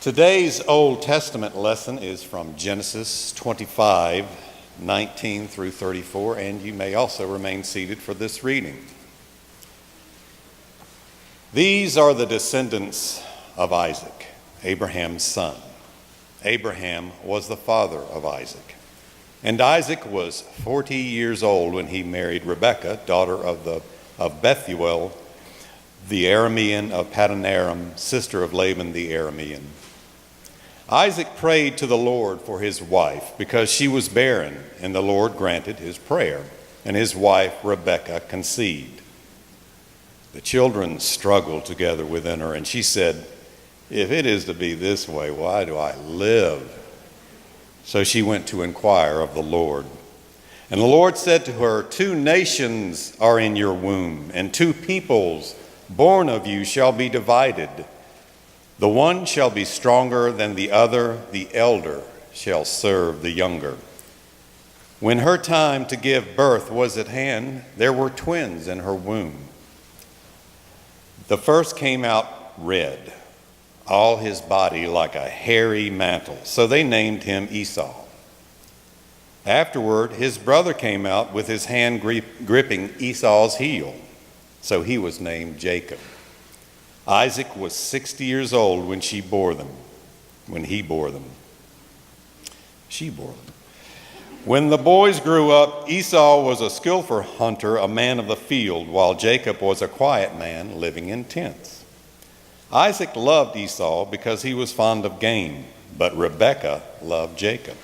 Today's Old Testament lesson is from Genesis 25, 19 through 34, and you may also remain seated for this reading. These are the descendants of Isaac, Abraham's son. Abraham was the father of Isaac. And Isaac was 40 years old when he married Rebekah, daughter of Bethuel, the Aramean of Paddan Aram, sister of Laban the Aramean. Isaac prayed to the Lord for his wife because she was barren, and the Lord granted his prayer, and his wife Rebekah conceived. The children struggled together within her, and she said, "If it is to be this way, why do I live?" So she went to inquire of the Lord. And the Lord said to her, "Two nations are in your womb, and two peoples born of you shall be divided. The one shall be stronger than the other, the elder shall serve the younger." When her time to give birth was at hand, there were twins in her womb. The first came out red, all his body like a hairy mantle, so they named him Esau. Afterward, his brother came out with his hand gripping Esau's heel, so he was named Jacob. Isaac was 60 years old when she bore them. When the boys grew up, Esau was a skillful hunter, a man of the field, while Jacob was a quiet man living in tents. Isaac loved Esau because he was fond of game, but Rebekah loved Jacob.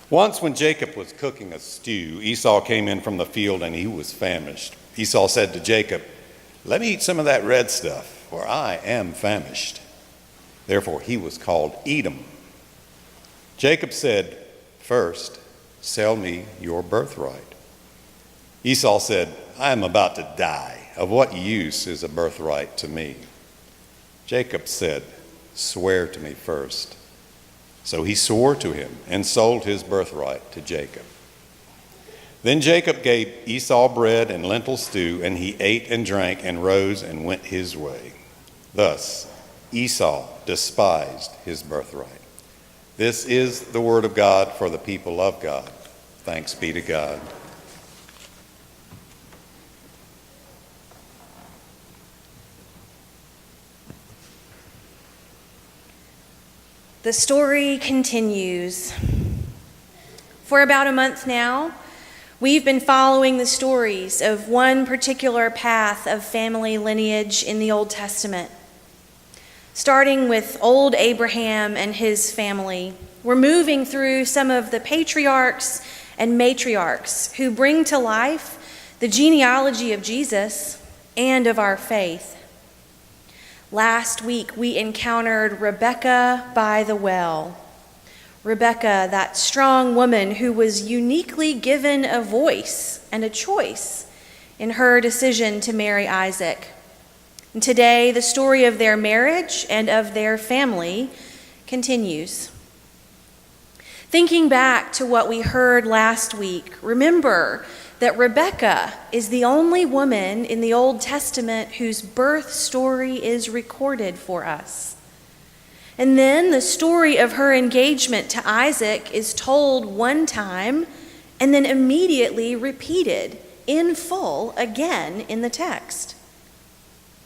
Once when Jacob was cooking a stew, Esau came in from the field and he was famished. Esau said to Jacob, "Let me eat some of that red stuff, for I am famished." Therefore he was called Edom. Jacob said, "First, sell me your birthright." Esau said, "I am about to die. Of what use is a birthright to me?" Jacob said, "Swear to me first." So he swore to him and sold his birthright to Jacob. Then Jacob gave Esau bread and lentil stew, and he ate and drank and rose and went his way. Thus Esau despised his birthright. This is the word of God for the people of God. Thanks be to God. The story continues. For about a month now, we've been following the stories of one particular path of family lineage in the Old Testament. Starting with old Abraham and his family, we're moving through some of the patriarchs and matriarchs who bring to life the genealogy of Jesus and of our faith. Last week, we encountered Rebekah by the well. Rebekah, that strong woman who was uniquely given a voice and a choice in her decision to marry Isaac. And today, the story of their marriage and of their family continues. Thinking back to what we heard last week, remember that Rebekah is the only woman in the Old Testament whose birth story is recorded for us. And then the story of her engagement to Isaac is told one time and then immediately repeated in full again in the text.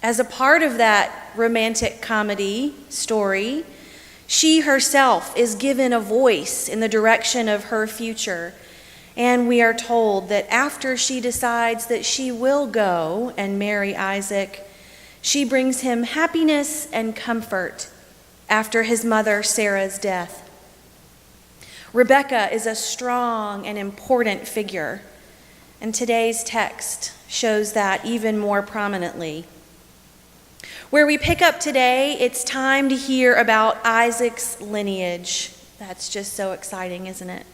As a part of that romantic comedy story, she herself is given a voice in the direction of her future. And we are told that after she decides that she will go and marry Isaac, she brings him happiness and comfort after his mother Sarah's death. Rebekah is a strong and important figure, and today's text shows that even more prominently. Where we pick up today, it's time to hear about Isaac's lineage. That's just so exciting, isn't it?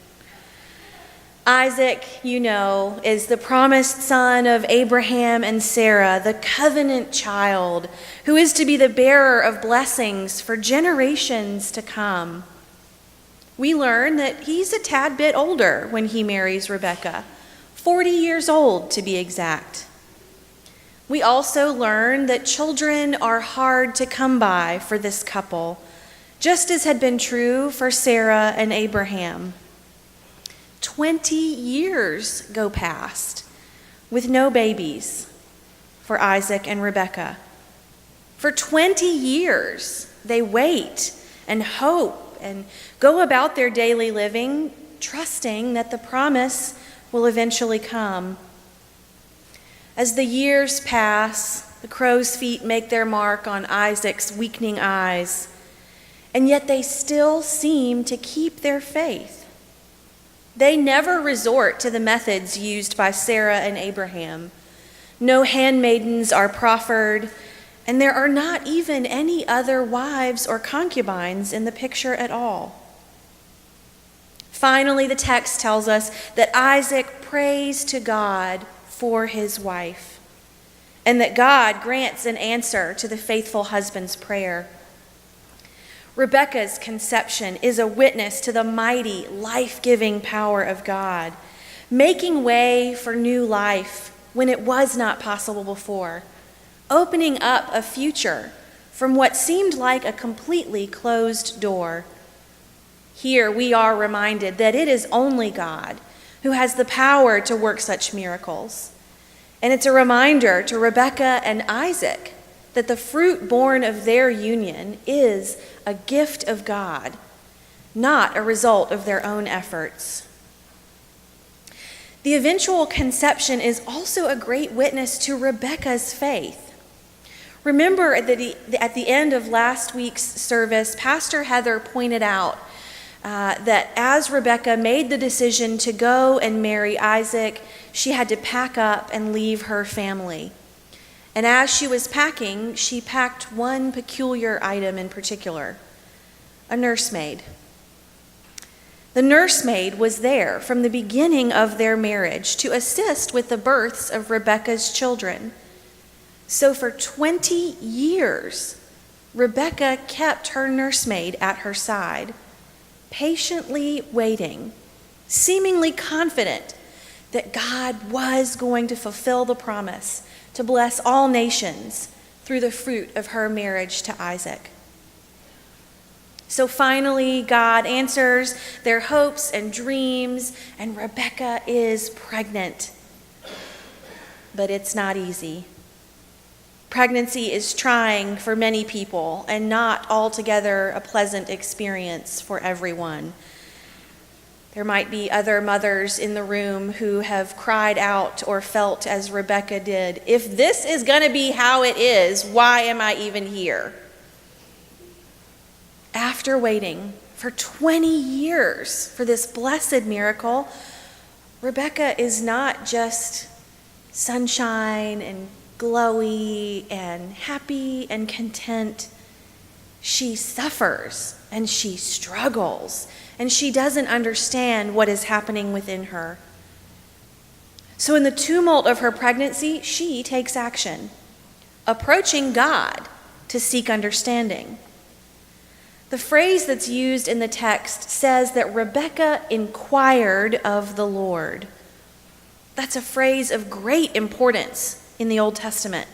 Isaac, you know, is the promised son of Abraham and Sarah, the covenant child, who is to be the bearer of blessings for generations to come. We learn that he's a tad bit older when he marries Rebekah, 40 years old to be exact. We also learn that children are hard to come by for this couple, just as had been true for Sarah and Abraham. 20 years go past with no babies for Isaac and Rebekah. For 20 years, they wait and hope and go about their daily living, trusting that the promise will eventually come. As the years pass, the crow's feet make their mark on Isaac's weakening eyes, and yet they still seem to keep their faith. They never resort to the methods used by Sarah and Abraham. No handmaidens are proffered, and there are not even any other wives or concubines in the picture at all. Finally, the text tells us that Isaac prays to God for his wife, and that God grants an answer to the faithful husband's prayer. Rebekah's conception is a witness to the mighty, life-giving power of God, making way for new life when it was not possible before, opening up a future from what seemed like a completely closed door. Here we are reminded that it is only God who has the power to work such miracles. And it's a reminder to Rebekah and Isaac that the fruit born of their union is a gift of God, not a result of their own efforts. The eventual conception is also a great witness to Rebekah's faith. Remember that at the end of last week's service, Pastor Heather pointed out that as Rebekah made the decision to go and marry Isaac, she had to pack up and leave her family. And as she was packing, she packed one peculiar item in particular, a nursemaid. The nursemaid was there from the beginning of their marriage to assist with the births of Rebekah's children. So for 20 years, Rebekah kept her nursemaid at her side, patiently waiting, seemingly confident that God was going to fulfill the promise to bless all nations through the fruit of her marriage to Isaac. So finally, God answers their hopes and dreams, and Rebekah is pregnant. But it's not easy. Pregnancy is trying for many people and not altogether a pleasant experience for everyone. There might be other mothers in the room who have cried out or felt as Rebekah did, "If this is going to be how it is, why am I even here?" After waiting for 20 years for this blessed miracle, Rebekah is not just sunshine and glowy and happy and content. She suffers and she struggles and she doesn't understand what is happening within her. So in the tumult of her pregnancy, she takes action, approaching God to seek understanding. The phrase that's used in the text says that Rebekah inquired of the Lord. That's a phrase of great importance in the Old Testament.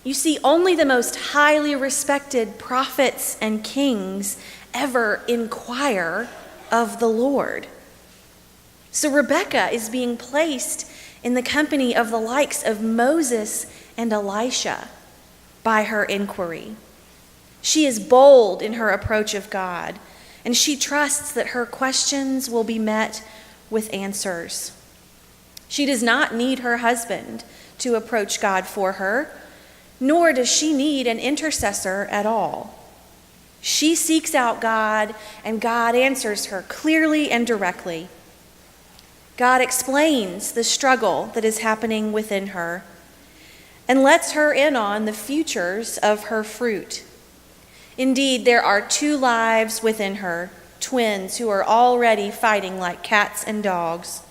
You see, only the most highly respected prophets and kings ever inquire of the Lord. So Rebekah is being placed in the company of the likes of Moses and Elisha by her inquiry. She is bold in her approach of God, and she trusts that her questions will be met with answers. She does not need her husband to approach God for her, nor does she need an intercessor at all. She seeks out God, and God answers her clearly and directly. God explains the struggle that is happening within her and lets her in on the futures of her fruit. Indeed, there are two lives within her, twins who are already fighting like cats and dogs.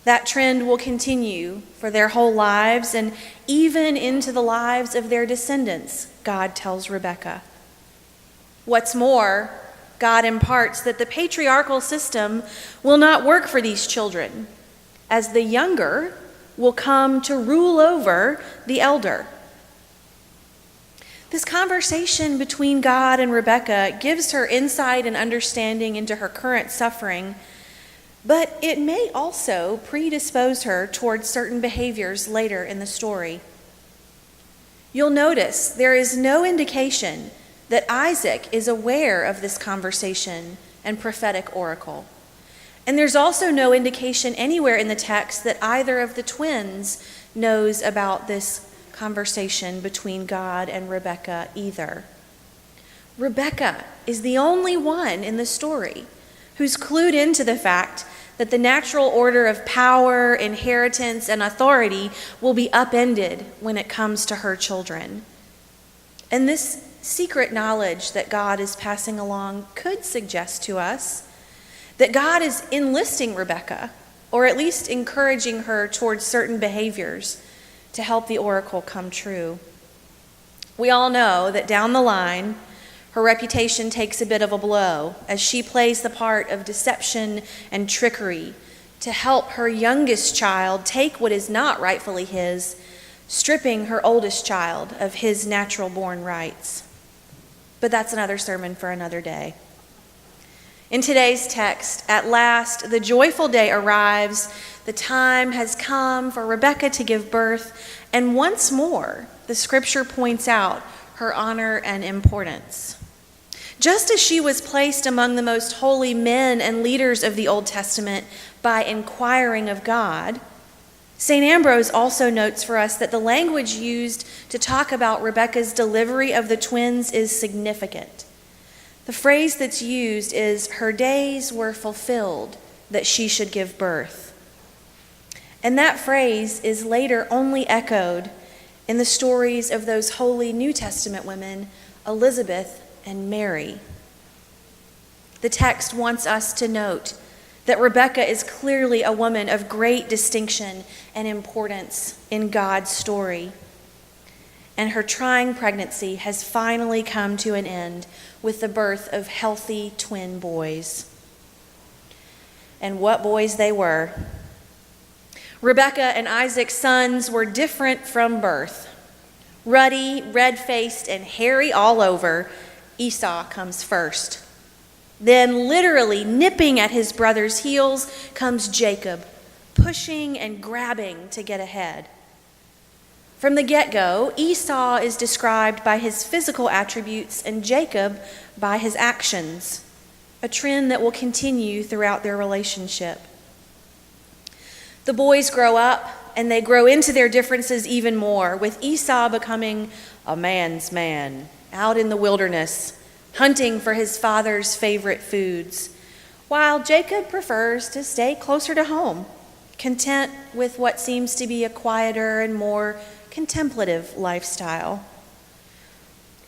That trend will continue for their whole lives and even into the lives of their descendants, God tells Rebekah. What's more, God imparts that the patriarchal system will not work for these children, as the younger will come to rule over the elder. This conversation between God and Rebekah gives her insight and understanding into her current suffering, but it may also predispose her towards certain behaviors later in the story. You'll notice there is no indication that Isaac is aware of this conversation and prophetic oracle. And there's also no indication anywhere in the text that either of the twins knows about this conversation between God and Rebekah either. Rebekah is the only one in the story who's clued into the fact that the natural order of power, inheritance, and authority will be upended when it comes to her children. And this secret knowledge that God is passing along could suggest to us that God is enlisting Rebekah, or at least encouraging her towards certain behaviors to help the oracle come true. We all know that down the line, her reputation takes a bit of a blow as she plays the part of deception and trickery to help her youngest child take what is not rightfully his, stripping her oldest child of his natural-born rights. But that's another sermon for another day. In today's text, at last, the joyful day arrives. The time has come for Rebekah to give birth, and once more, the scripture points out her honor and importance. Just as she was placed among the most holy men and leaders of the Old Testament by inquiring of God, St. Ambrose also notes for us that the language used to talk about Rebekah's delivery of the twins is significant. The phrase that's used is, "Her days were fulfilled that she should give birth." And that phrase is later only echoed in the stories of those holy New Testament women, Elizabeth and Mary. The text wants us to note that Rebekah is clearly a woman of great distinction and importance in God's story. And her trying pregnancy has finally come to an end with the birth of healthy twin boys. And what boys they were. Rebekah and Isaac's sons were different from birth. Ruddy, red-faced, and hairy all over, Esau comes first. Then, literally nipping at his brother's heels, comes Jacob, pushing and grabbing to get ahead. From the get-go, Esau is described by his physical attributes and Jacob by his actions, a trend that will continue throughout their relationship. The boys grow up, and they grow into their differences even more, with Esau becoming a man's man, out in the wilderness, hunting for his father's favorite foods, while Jacob prefers to stay closer to home, content with what seems to be a quieter and more contemplative lifestyle.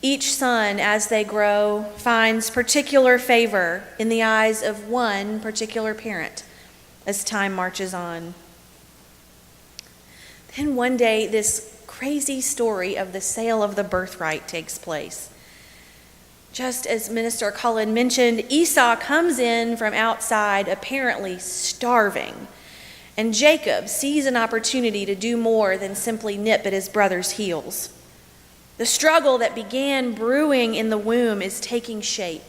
Each son, as they grow, finds particular favor in the eyes of one particular parent as time marches on. Then one day, this crazy story of the sale of the birthright takes place. Just as Minister Cullen mentioned, Esau comes in from outside, apparently starving, and Jacob sees an opportunity to do more than simply nip at his brother's heels. The struggle that began brewing in the womb is taking shape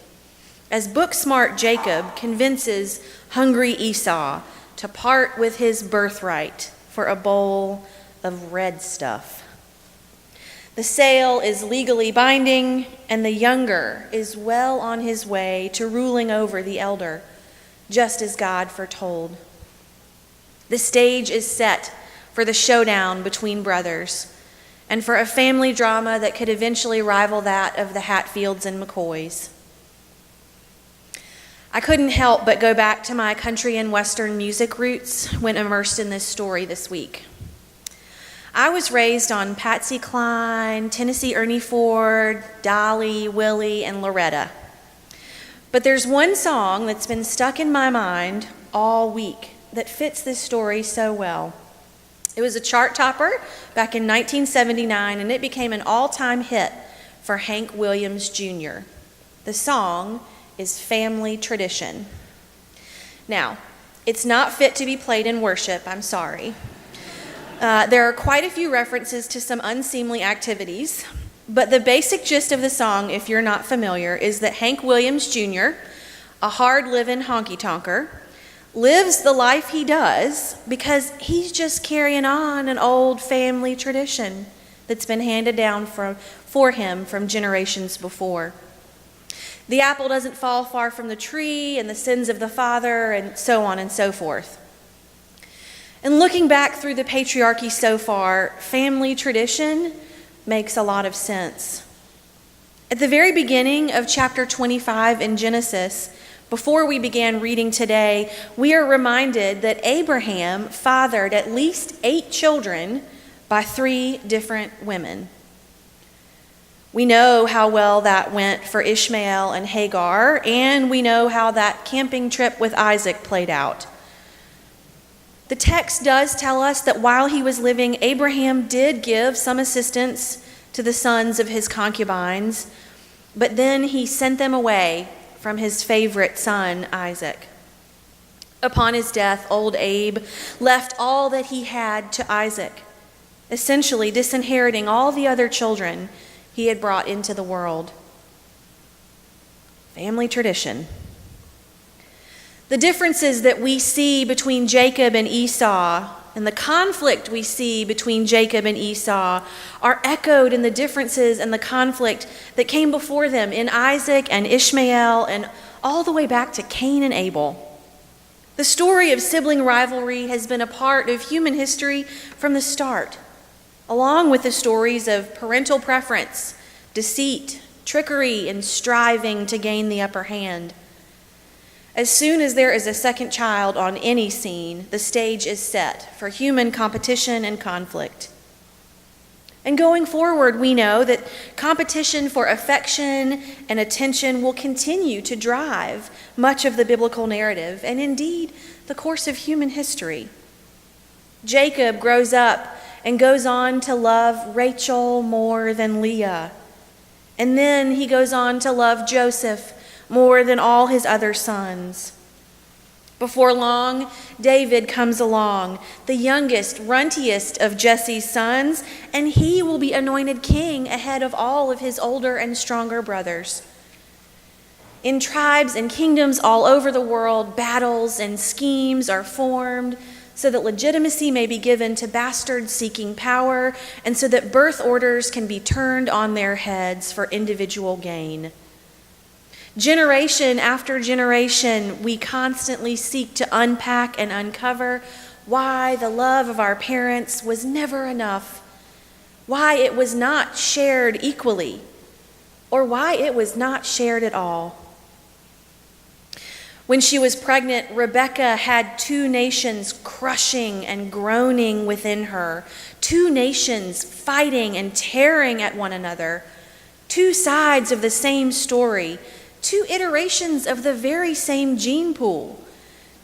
as book-smart Jacob convinces hungry Esau to part with his birthright for a bowl of red stuff. The sale is legally binding, and the younger is well on his way to ruling over the elder, just as God foretold. The stage is set for the showdown between brothers, and for a family drama that could eventually rival that of the Hatfields and McCoys. I couldn't help but go back to my country and Western music roots when immersed in this story this week. I was raised on Patsy Cline, Tennessee Ernie Ford, Dolly, Willie, and Loretta. But there's one song that's been stuck in my mind all week that fits this story so well. It was a chart topper back in 1979, and it became an all-time hit for Hank Williams Jr. The song is Family Tradition. Now, it's not fit to be played in worship, I'm sorry. There are quite a few references to some unseemly activities, But the basic gist of the song, if you're not familiar, is that Hank Williams Jr., a hard-living honky-tonker, lives the life he does because he's just carrying on an old family tradition that's been handed down for him from generations before. The apple doesn't fall far from the tree, and the sins of the father, and so on and so forth. And looking back through the patriarchy so far, family tradition makes a lot of sense. At the very beginning of chapter 25 in Genesis, before we began reading today, we are reminded that Abraham fathered at least 8 children by 3 different women. We know how well that went for Ishmael and Hagar, and we know how that camping trip with Isaac played out. The text does tell us that while he was living, Abraham did give some assistance to the sons of his concubines, but then he sent them away from his favorite son, Isaac. Upon his death, old Abe left all that he had to Isaac, essentially disinheriting all the other children he had brought into the world. Family tradition. The differences that we see between Jacob and Esau and the conflict we see between Jacob and Esau are echoed in the differences and the conflict that came before them in Isaac and Ishmael and all the way back to Cain and Abel. The story of sibling rivalry has been a part of human history from the start, along with the stories of parental preference, deceit, trickery, and striving to gain the upper hand. As soon as there is a second child on any scene, the stage is set for human competition and conflict. And going forward, we know that competition for affection and attention will continue to drive much of the biblical narrative and indeed the course of human history. Jacob grows up and goes on to love Rachel more than Leah. And then he goes on to love Joseph more than all his other sons. Before long, David comes along, the youngest, runtiest of Jesse's sons, and he will be anointed king ahead of all of his older and stronger brothers. In tribes and kingdoms all over the world, battles and schemes are formed so that legitimacy may be given to bastards seeking power, and so that birth orders can be turned on their heads for individual gain. Generation after generation, we constantly seek to unpack and uncover why the love of our parents was never enough, why it was not shared equally, or why it was not shared at all. When she was pregnant, Rebekah had 2 nations crushing and groaning within her, 2 nations fighting and tearing at one another, 2 sides of the same story, 2 iterations of the very same gene pool,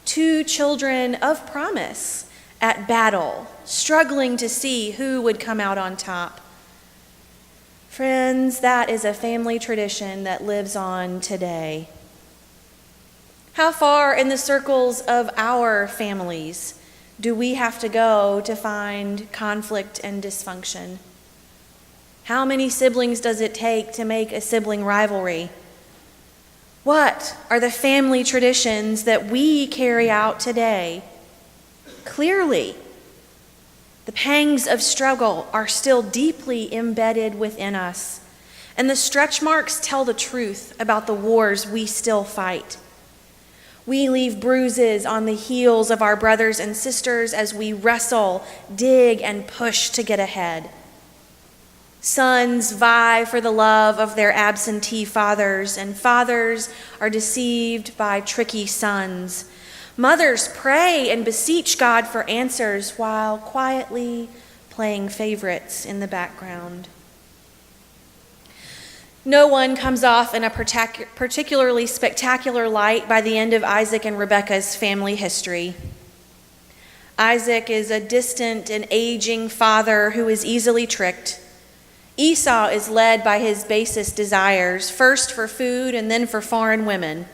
2 children of promise at battle, struggling to see who would come out on top. Friends, that is a family tradition that lives on today. How far in the circles of our families do we have to go to find conflict and dysfunction? How many siblings does it take to make a sibling rivalry? What are the family traditions that we carry out today? Clearly, the pangs of struggle are still deeply embedded within us, and the stretch marks tell the truth about the wars we still fight. We leave bruises on the heels of our brothers and sisters as we wrestle, dig, and push to get ahead. Sons vie for the love of their absentee fathers, and fathers are deceived by tricky sons. Mothers pray and beseech God for answers while quietly playing favorites in the background. No one comes off in a particularly spectacular light by the end of Isaac and Rebekah's family history. Isaac is a distant and aging father who is easily tricked. Esau is led by his basest desires, first for food and then for foreign women.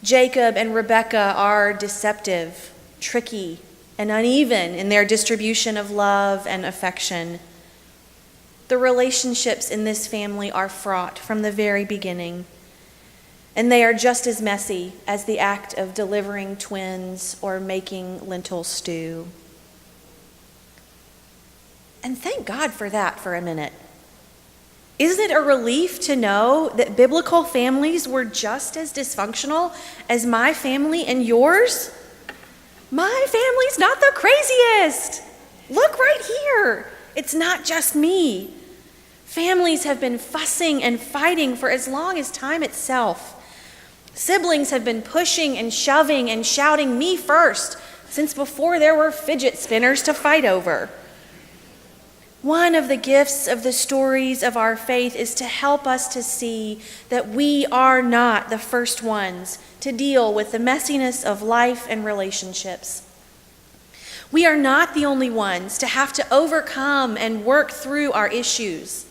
Jacob and Rebekah are deceptive, tricky, and uneven in their distribution of love and affection. The relationships in this family are fraught from the very beginning, and they are just as messy as the act of delivering twins or making lentil stew. And thank God for that for a minute. Isn't it a relief to know that biblical families were just as dysfunctional as my family and yours? My family's not the craziest. Look right here. It's not just me. Families have been fussing and fighting for as long as time itself. Siblings have been pushing and shoving and shouting me first since before there were fidget spinners to fight over. One of the gifts of the stories of our faith is to help us to see that we are not the first ones to deal with the messiness of life and relationships. We are not the only ones to have to overcome and work through our issues,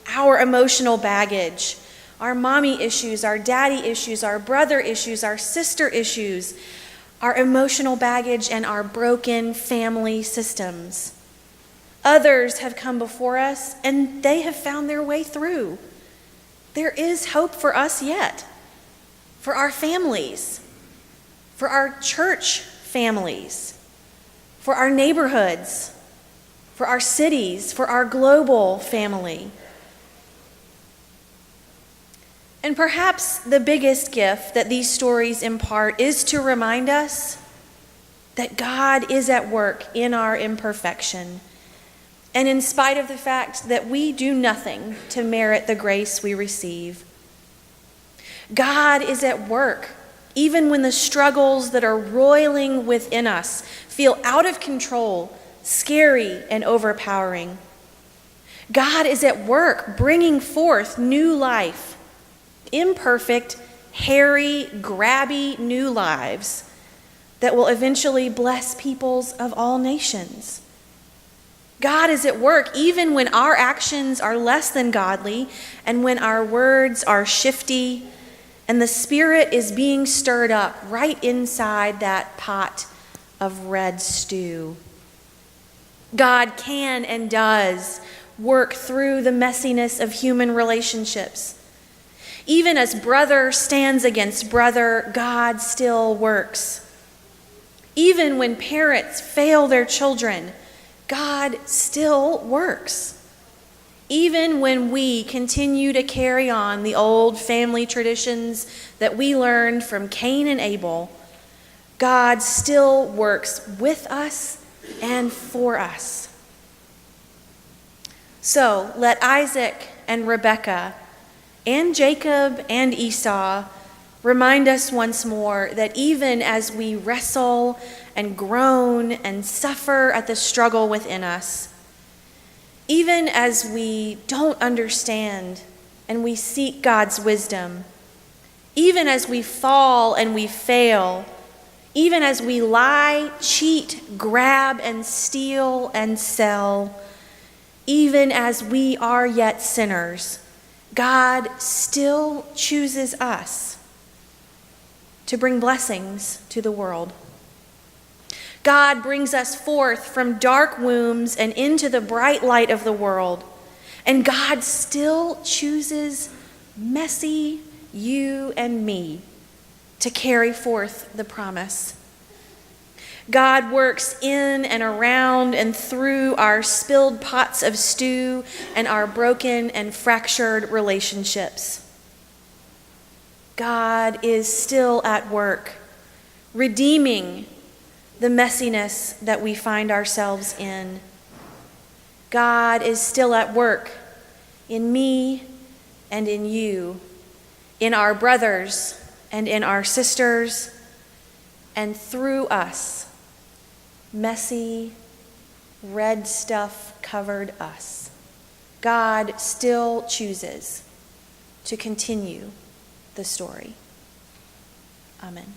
our emotional baggage, our mommy issues, our daddy issues, our brother issues, our sister issues, our emotional baggage, and our broken family systems. Others have come before us, and they have found their way through. There is hope for us yet, for our families, for our church families, for our neighborhoods, for our cities, for our global family. And perhaps the biggest gift that these stories impart is to remind us that God is at work in our imperfection, and in spite of the fact that we do nothing to merit the grace we receive. God is at work even when the struggles that are roiling within us feel out of control, scary, and overpowering. God is at work bringing forth new life, imperfect, hairy, grabby new lives that will eventually bless peoples of all nations. God is at work even when our actions are less than godly and when our words are shifty and the Spirit is being stirred up right inside that pot of red stew. God can and does work through the messiness of human relationships. Even as brother stands against brother, God still works. Even when parents fail their children, God still works. Even when we continue to carry on the old family traditions that we learned from Cain and Abel, God still works with us and for us. So let Isaac and Rebekah and Jacob and Esau remind us once more that even as we wrestle and groan and suffer at the struggle within us, even as we don't understand and we seek God's wisdom, even as we fall and we fail, even as we lie, cheat, grab, and steal and sell, even as we are yet sinners, God still chooses us to bring blessings to the world. God brings us forth from dark wombs and into the bright light of the world. And God still chooses messy you and me to carry forth the promise. God works in and around and through our spilled pots of stew and our broken and fractured relationships. God is still at work, redeeming the messiness that we find ourselves in. God is still at work in me and in you, in our brothers and in our sisters, and through us, messy, red stuff covered us. God still chooses to continue the story. Amen.